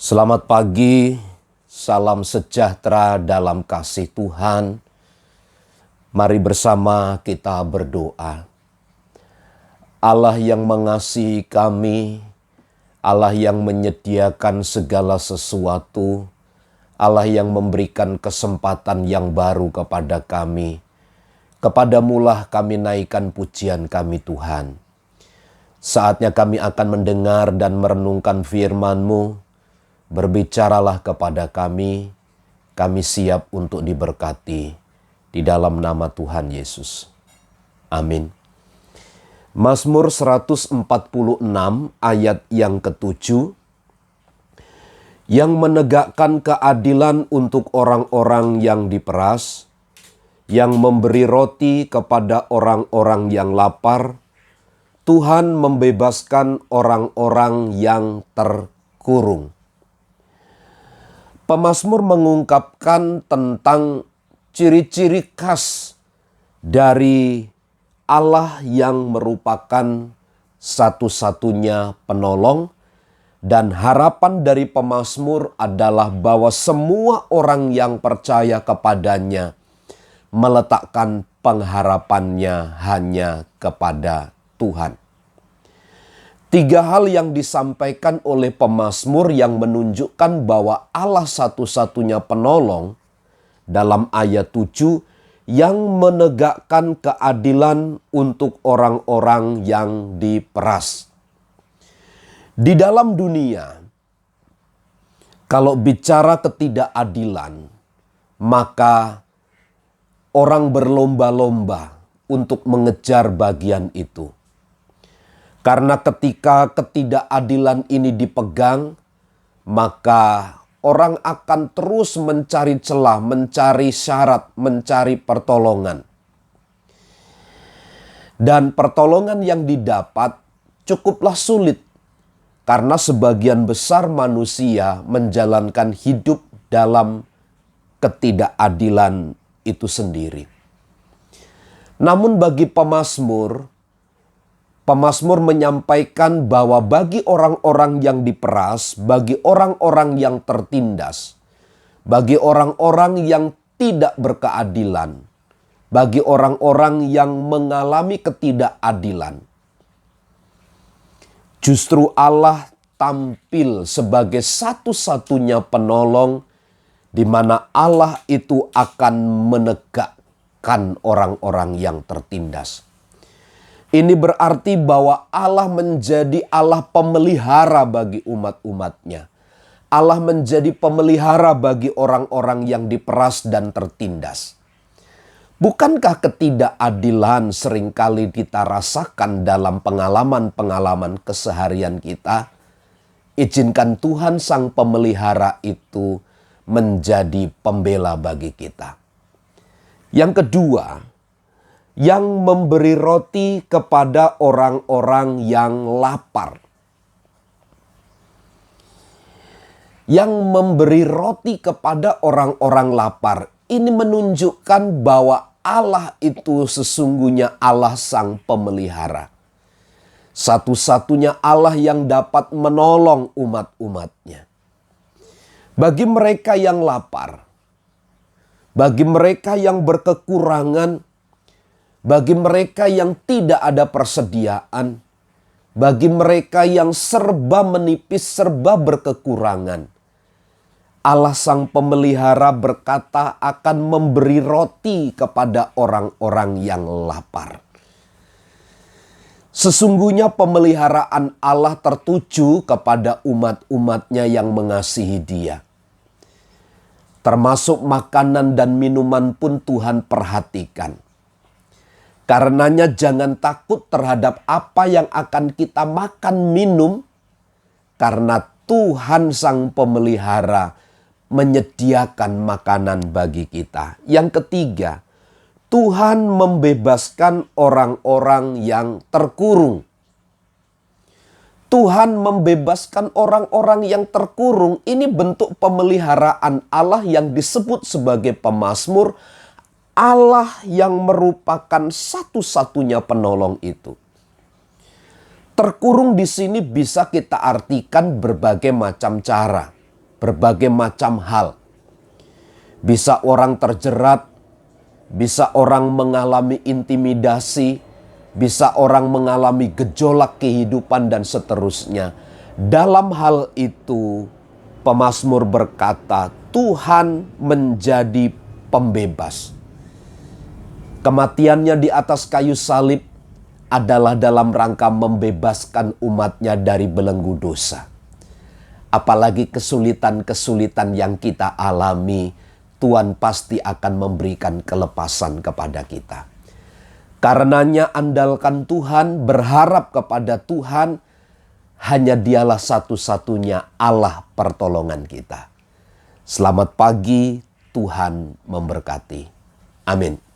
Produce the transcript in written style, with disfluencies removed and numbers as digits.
Selamat pagi, salam sejahtera dalam kasih Tuhan. Mari bersama kita berdoa. Allah yang mengasihi kami, Allah yang menyediakan segala sesuatu, Allah yang memberikan kesempatan yang baru kepada kami. Kepadamulah kami naikkan pujian kami Tuhan. Saatnya kami akan mendengar dan merenungkan firman-Mu. Berbicaralah kepada kami siap untuk diberkati di dalam nama Tuhan Yesus. Amin. Mazmur 146 ayat yang ke-7, yang menegakkan keadilan untuk orang-orang yang diperas, yang memberi roti kepada orang-orang yang lapar, Tuhan membebaskan orang-orang yang terkurung. Pemazmur mengungkapkan tentang ciri-ciri khas dari Allah yang merupakan satu-satunya penolong, dan harapan dari pemazmur adalah bahwa semua orang yang percaya kepadanya meletakkan pengharapannya hanya kepada Tuhan. Tiga hal yang disampaikan oleh pemazmur yang menunjukkan bahwa Allah satu-satunya penolong dalam ayat 7 yang menegakkan keadilan untuk orang-orang yang diperas. Di dalam dunia, kalau bicara ketidakadilan, maka orang berlomba-lomba untuk mengejar bagian itu. Karena ketika ketidakadilan ini dipegang, maka orang akan terus mencari celah, mencari syarat, mencari pertolongan. Dan pertolongan yang didapat cukuplah sulit, karena sebagian besar manusia menjalankan hidup dalam ketidakadilan itu sendiri. Namun bagi pemazmur menyampaikan bahwa bagi orang-orang yang diperas, bagi orang-orang yang tertindas, bagi orang-orang yang tidak berkeadilan, bagi orang-orang yang mengalami ketidakadilan, justru Allah tampil sebagai satu-satunya penolong, di mana Allah itu akan menegakkan orang-orang yang tertindas. Ini berarti bahwa Allah menjadi Allah pemelihara bagi umat-umatnya. Allah menjadi pemelihara bagi orang-orang yang diperas dan tertindas. Bukankah ketidakadilan seringkali kita rasakan dalam pengalaman-pengalaman keseharian kita? Izinkan Tuhan Sang Pemelihara itu menjadi pembela bagi kita. Yang kedua, yang memberi roti kepada orang-orang yang lapar. Yang memberi roti kepada orang-orang lapar. Ini menunjukkan bahwa Allah itu sesungguhnya Allah Sang Pemelihara. Satu-satunya Allah yang dapat menolong umat-umatnya. Bagi mereka yang lapar, bagi mereka yang berkekurangan, bagi mereka yang tidak ada persediaan, bagi mereka yang serba menipis, serba berkekurangan, Allah Sang Pemelihara berkata akan memberi roti kepada orang-orang yang lapar. Sesungguhnya pemeliharaan Allah tertuju kepada umat-umatnya yang mengasihi Dia. Termasuk makanan dan minuman pun Tuhan perhatikan. Karenanya jangan takut terhadap apa yang akan kita makan minum, karena Tuhan Sang Pemelihara menyediakan makanan bagi kita. Yang ketiga, Tuhan membebaskan orang-orang yang terkurung. Tuhan membebaskan orang-orang yang terkurung. Ini bentuk pemeliharaan Allah yang disebut sebagai pemazmur, Allah yang merupakan satu-satunya penolong itu. Terkurung di sini bisa kita artikan berbagai macam cara. berbagai macam hal. Bisa orang terjerat, bisa orang mengalami intimidasi, bisa orang mengalami gejolak kehidupan dan seterusnya. Dalam hal itu, pemazmur berkata, Tuhan menjadi pembebas. Kematiannya di atas kayu salib adalah dalam rangka membebaskan umatnya dari belenggu dosa. Apalagi kesulitan-kesulitan yang kita alami, Tuhan pasti akan memberikan kelepasan kepada kita. Karenanya andalkan Tuhan, berharap kepada Tuhan, hanya Dialah satu-satunya Allah pertolongan kita. Selamat pagi, Tuhan memberkati. Amin.